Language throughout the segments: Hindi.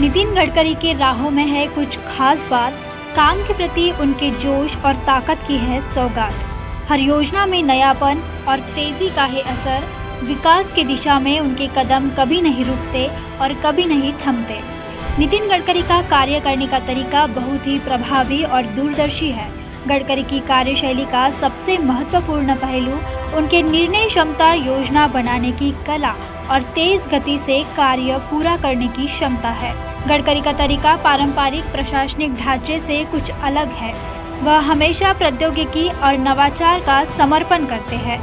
नितिन गडकरी के राहों में है कुछ खास बात। काम के प्रति उनके जोश और ताकत की है सौगात। हर योजना में नयापन और तेजी का है असर। विकास की दिशा में उनके कदम कभी नहीं रुकते और कभी नहीं थमते। नितिन गडकरी का कार्य करने का तरीका बहुत ही प्रभावी और दूरदर्शी है। गडकरी की कार्यशैली का सबसे महत्वपूर्ण पहलू उनके निर्णय क्षमता, योजना बनाने की कला और तेज गति से कार्य पूरा करने की क्षमता है। गडकरी का तरीका पारंपरिक प्रशासनिक ढांचे से कुछ अलग है। वह हमेशा प्रौद्योगिकी और नवाचार का समर्पण करते हैं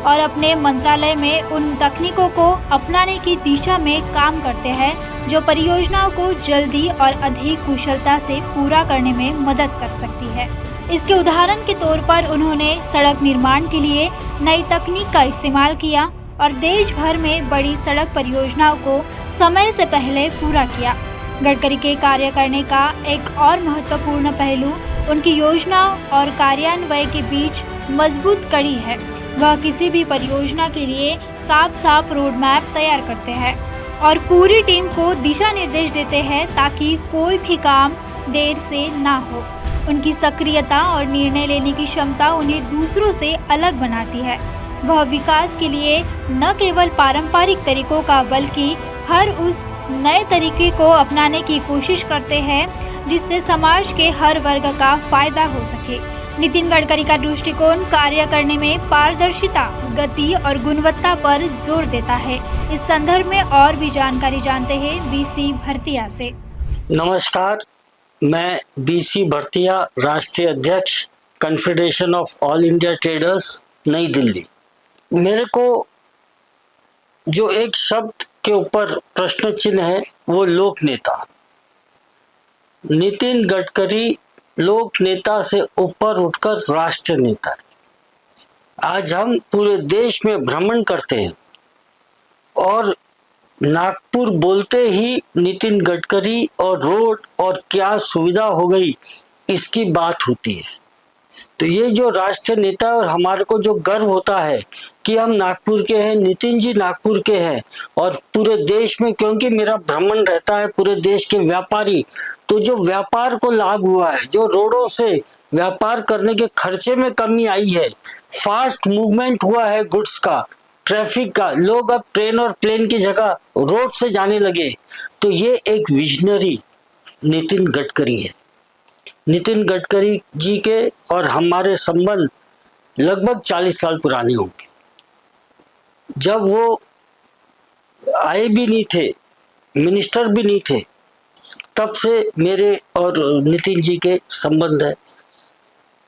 और अपने मंत्रालय में उन तकनीकों को अपनाने की दिशा में काम करते हैं जो परियोजनाओं को जल्दी और अधिक कुशलता से पूरा करने में मदद कर सकती है। इसके उदाहरण के तौर पर उन्होंने सड़क निर्माण के लिए नई तकनीक का इस्तेमाल किया और देश भर में बड़ी सड़क परियोजनाओं को समय से पहले पूरा किया। गडकरी के कार्य करने का एक और महत्वपूर्ण पहलू उनकी योजनाओं और कार्यान्वयन के बीच मजबूत कड़ी है। वह किसी भी परियोजना के लिए साफ रोड मैप तैयार करते हैं और पूरी टीम को दिशा निर्देश देते हैं ताकि कोई भी काम देर से ना हो। उनकी सक्रियता और निर्णय लेने की क्षमता उन्हें दूसरों से अलग बनाती है। वह विकास के लिए न केवल पारंपरिक तरीकों का बल्कि हर उस नए तरीके को अपनाने की कोशिश करते हैं जिससे समाज के हर वर्ग का फायदा हो सके। नितिन गडकरी का दृष्टिकोण कार्य करने में पारदर्शिता, गति और गुणवत्ता पर जोर देता है। इस संदर्भ में और भी जानकारी जानते हैं बीसी भरतिया से। नमस्कार, मैं बीसी भरतिया, राष्ट्रीय अध्यक्ष, confederation of all India traders, नई दिल्ली। मेरे को जो एक शब्द के ऊपर प्रश्न चिन्ह है वो लोक नेता। नितिन गडकरी लोक नेता से ऊपर उठकर राष्ट्र नेता है। आज हम पूरे देश में भ्रमण करते हैं और नागपुर बोलते ही नितिन गडकरी और रोड और क्या सुविधा हो गई इसकी बात होती है। तो ये जो राष्ट्रीय नेता है और हमारे को जो गर्व होता है कि हम नागपुर के हैं, नितिन जी नागपुर के हैं और पूरे देश में, क्योंकि मेरा भ्रमण रहता है पूरे देश के व्यापारी, तो जो व्यापार को लाभ हुआ है, जो रोडों से व्यापार करने के खर्चे में कमी आई है, फास्ट मूवमेंट हुआ है गुड्स का, ट्रैफिक का, लोग अब ट्रेन और प्लेन की जगह रोड से जाने लगे, तो ये एक विजनरी नितिन गडकरी है। नितिन गडकरी जी के और हमारे संबंध लगभग 40 साल पुराने होंगे। जब वो आए भी नहीं थे, मिनिस्टर भी नहीं थे, तब से मेरे और नितिन जी के संबंध है।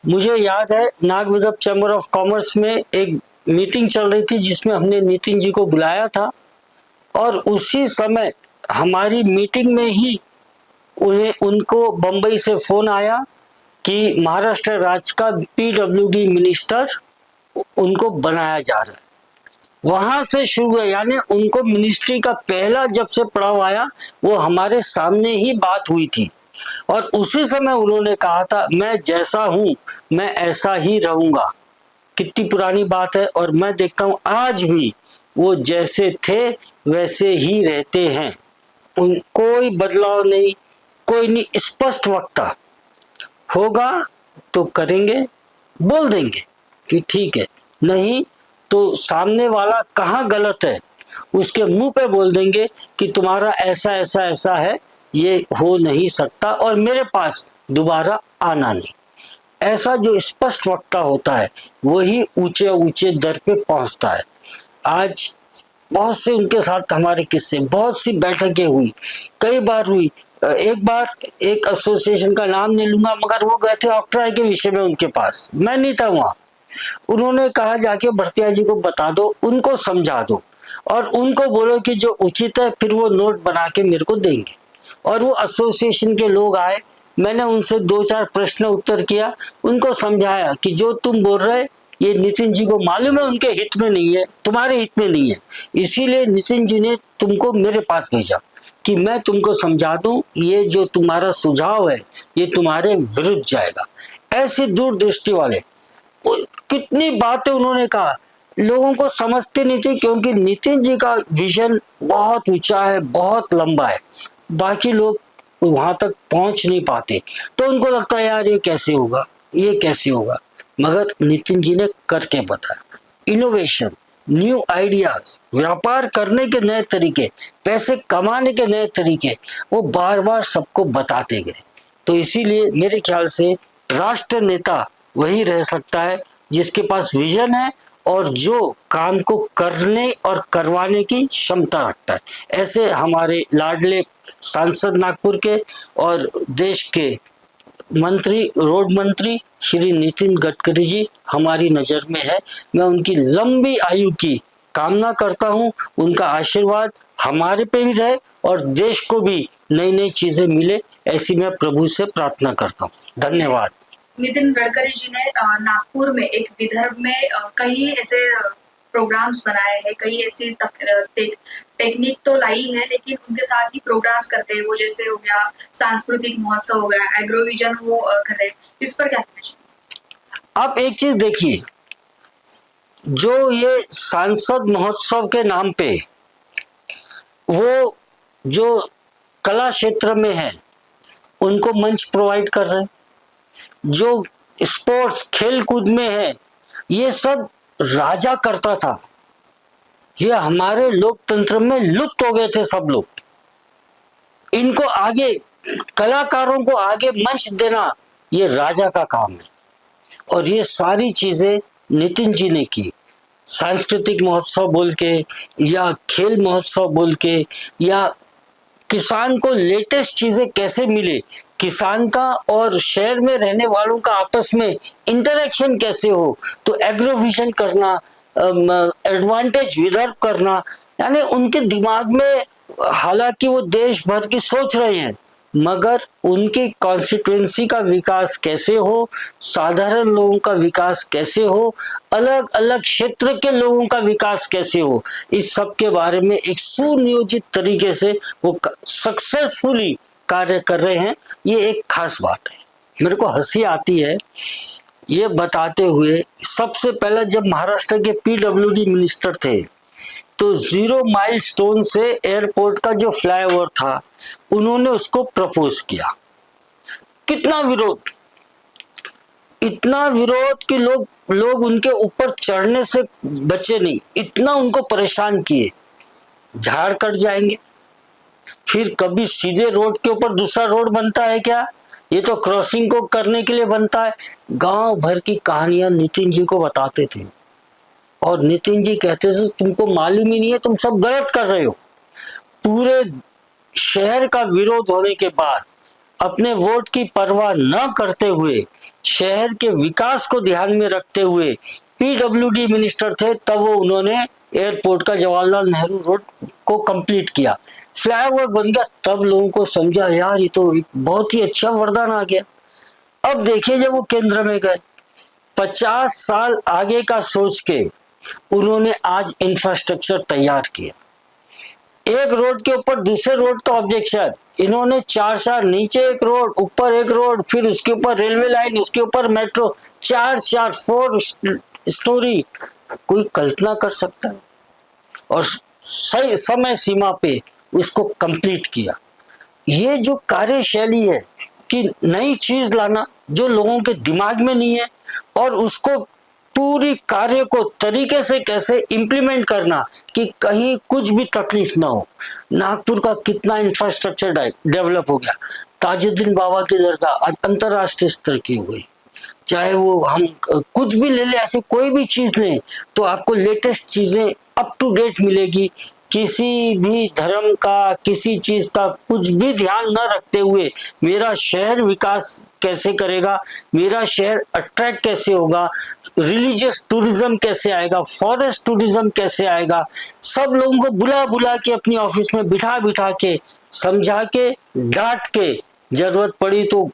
मुझे याद है नागविदप चैम्बर ऑफ कॉमर्स में एक मीटिंग चल रही थी जिसमें हमने नितिन जी को बुलाया था और उसी समय हमारी मीटिंग में ही उनको बंबई से फोन आया कि महाराष्ट्र राज्य का पीडब्ल्यूडी मिनिस्टर उनको बनाया जा रहा है। वहां से शुरू हुआ, यानी उनको मिनिस्ट्री का पहला जब से पड़ाव आया वो हमारे सामने ही बात हुई थी और उसी समय उन्होंने कहा था मैं जैसा हूं मैं ऐसा ही रहूंगा। कितनी पुरानी बात है और मैं देखता हूं आज भी वो जैसे थे वैसे ही रहते हैं। कोई बदलाव नहीं, कोई नहीं, स्पष्ट वक्ता। होगा तो करेंगे, बोल देंगे कि ठीक है, नहीं तो सामने वाला कहाँ गलत है उसके मुंह पे बोल देंगे कि तुम्हारा ऐसा ऐसा ऐसा है, ये हो नहीं सकता और मेरे पास दोबारा आना नहीं। ऐसा जो स्पष्ट वक्ता होता है वही ऊंचे ऊंचे दर पे पहुंचता है। आज बहुत से उनके साथ हमारे किस्से, बहुत सी बैठकें हुई, कई बार हुई। एक बार एक एसोसिएशन का नाम नहीं लूंगा मगर वो गए थे ऑक्ट्राई के विषय में उनके पास, मैं नहीं था वहां। उन्होंने कहा जाके भरतिया जी को बता दो, उनको समझा दो और उनको बोलो कि जो उचित है फिर वो नोट बना के मेरे को देंगे। और वो एसोसिएशन के लोग आए, मैंने उनसे 2-4 प्रश्न उत्तर किया, उनको समझाया कि जो तुम बोल रहे ये नितिन जी को मालूम है उनके हित में नहीं है, तुम्हारे हित में नहीं है, इसीलिए नितिन जी ने तुमको मेरे पास भेजा कि मैं तुमको समझा दूं, ये जो तुम्हारा सुझाव है ये तुम्हारे विरुद्ध जाएगा। ऐसी दूरदृष्टि वाले कितनी बातें उन्होंने कहा, लोगों को समझते नहीं थे क्योंकि नितिन जी का विजन बहुत ऊंचा है, बहुत लंबा है। बाकी लोग वहां तक पहुंच नहीं पाते, तो उनको लगता है यार ये कैसे होगा, ये कैसे होगा। मगर नितिन जी ने करके बताया। इनोवेशन, न्यू आइडियाज, व्यापार करने के नए तरीके, पैसे कमाने के नए तरीके, वो बार बार सबको बताते गए। तो इसीलिए मेरे ख्याल से राष्ट्र नेता वही रह सकता है जिसके पास विजन है और जो काम को करने और करवाने की क्षमता रखता है। ऐसे हमारे लाडले सांसद नागपुर के और देश के मंत्री, रोड मंत्री श्री नितिन गडकरी जी हमारी नजर में है। मैं उनकी लंबी आयु की कामना करता हूं, उनका आशीर्वाद हमारे पे भी रहे और देश को भी नई नई चीजें मिले, ऐसी मैं प्रभु से प्रार्थना करता हूं। धन्यवाद। नितिन गडकरी जी ने नागपुर में एक विदर्भ में कई ऐसे प्रोग्राम्स बनाए हैं, कई ऐसी टेक्निक तो लाई है, लेकिन उनके साथ ही प्रोग्राम्स करते हैं। वो जैसे हो गया सांस्कृतिक महोत्सव हो गया, एग्रोविजन वो कर रहे हैं। इस पर क्या कहना चाहिए? आप एक चीज देखिए, जो ये सांसद महोत्सव के नाम पे वो जो कला क्षेत्र में है उनको मंच प्रोवाइड कर रहे हैं, जो स्पोर्ट्स खेल कूद में है ये सब राजा करता था। ये हमारे लोकतंत्र में लुप्त हो गए थे सब लोग। इनको आगे, कलाकारों को आगे मंच देना ये राजा का काम है। और ये सारी चीजें नितिन जी ने की। सांस्कृतिक महोत्सव बोल के या खेल महोत्सव बोल के, या किसान को लेटेस्ट चीजें कैसे मिले, किसान का और शहर में रहने वालों का आपस में इंटरेक्शन कैसे हो, तो एग्रोविजन करना, एडवांटेज विदर्भ करना, यानी उनके दिमाग में, हालांकि वो देश भर की सोच रहे हैं मगर उनकी कॉन्स्टिट्यूएंसी का विकास कैसे हो, साधारण लोगों का विकास कैसे हो, अलग अलग क्षेत्र के लोगों का विकास कैसे हो, इस सब के बारे में एक सुनियोजित तरीके से वो सक्सेसफुली कार्य कर रहे हैं। ये एक खास बात है। मेरे को हंसी आती है ये बताते हुए। सबसे पहला जब महाराष्ट्र के पीडब्ल्यूडी मिनिस्टर थे तो 0 माइलस्टोन से एयरपोर्ट का जो फ्लाईओवर था उन्होंने उसको प्रपोज किया। कितना विरोध, इतना विरोध कि लोग उनके ऊपर चढ़ने से बचे नहीं, इतना उनको परेशान किए। झाड़ कट जाएंगे, फिर कभी सीधे रोड के ऊपर दूसरा रोड बनता है क्या, ये तो क्रॉसिंग को करने के लिए बनता है। गांव भर की कहानियां नितिन जी को बताते थे और नितिन जी कहते थे तुमको मालूम ही नहीं है, तुम सब गलत कर रहे हो। पूरे शहर का विरोध होने के बाद अपने वोट की परवाह न करते हुए, शहर के विकास को ध्यान में रखते हुए, पीडब्ल्यूडी मिनिस्टर थे तब वो उन्होंने एयरपोर्ट का जवाहरलाल नेहरू रोड को कंप्लीट किया, फ्लाईओवर बन गया। तब लोगों को समझा यार ये तो बहुत ही अच्छा वरदान आ गया। अब देखिए जब वो केंद्र में गए, 50 साल आगे का सोच के उन्होंने आज इंफ्रास्ट्रक्चर तैयार किया। एक रोड के ऊपर दूसरे रोड का ऑब्जेक्शन, इन्होंने 4 नीचे एक रोड, ऊपर एक रोड, फिर उसके ऊपर रेलवे लाइन, उसके ऊपर मेट्रो, 4 स्टोरी। कोई कल्पना कर सकता है? और सही समय सीमा पे उसको कंप्लीट किया। ये जो कार्यशैली है कि नई चीज लाना जो लोगों के दिमाग में नहीं है और उसको पूरी कार्य को तरीके से कैसे इम्प्लीमेंट करना कि कहीं कुछ भी तकलीफ ना हो। नागपुर का कितना इंफ्रास्ट्रक्चर डेवलप हो गया। ताजुद्दीन बाबा की दरगाह आज अंतरराष्ट्रीय स्तर की हो गई। चाहे वो हम कुछ भी ले ले, ऐसे कोई भी चीज लें तो आपको लेटेस्ट चीजें अप टू डेट मिलेगी। किसी भी धर्म का, किसी चीज का कुछ भी ध्यान न रखते हुए मेरा शहर विकास कैसे करेगा, मेरा शहर अट्रैक्ट कैसे होगा, रिलीजियस टूरिज्म कैसे आएगा, फॉरेस्ट टूरिज्म कैसे आएगा, सब लोगों को बुला बुला के अपनी ऑफिस में बिठा बिठा के, समझा के, डांट के, जरूरत पड़ी तो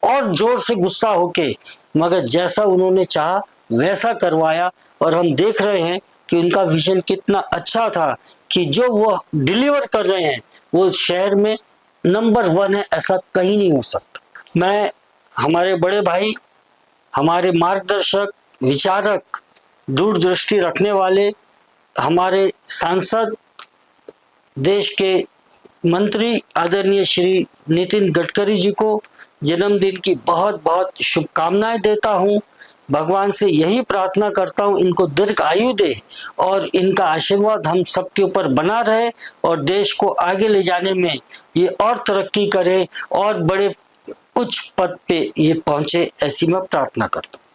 और जोर से गुस्सा होके, मगर जैसा उन्होंने चाहा वैसा करवाया। और हम देख रहे हैं कि उनका विजन कितना अच्छा था कि जो वो डिलीवर कर रहे हैं वो शहर में नंबर 1 है, ऐसा कहीं नहीं हो सकता। मैं, हमारे बड़े भाई, हमारे मार्गदर्शक, विचारक, दूरदृष्टि रखने वाले हमारे सांसद, देश के मंत्री आदरणीय श्री नितिन गडकरी जी को जन्मदिन की बहुत बहुत शुभकामनाएं देता हूं। भगवान से यही प्रार्थना करता हूं इनको दीर्घ आयु दे और इनका आशीर्वाद हम सबके ऊपर बना रहे और देश को आगे ले जाने में ये और तरक्की करे और बड़े उच्च पद पे ये पहुंचे, ऐसी मैं प्रार्थना करता हूं।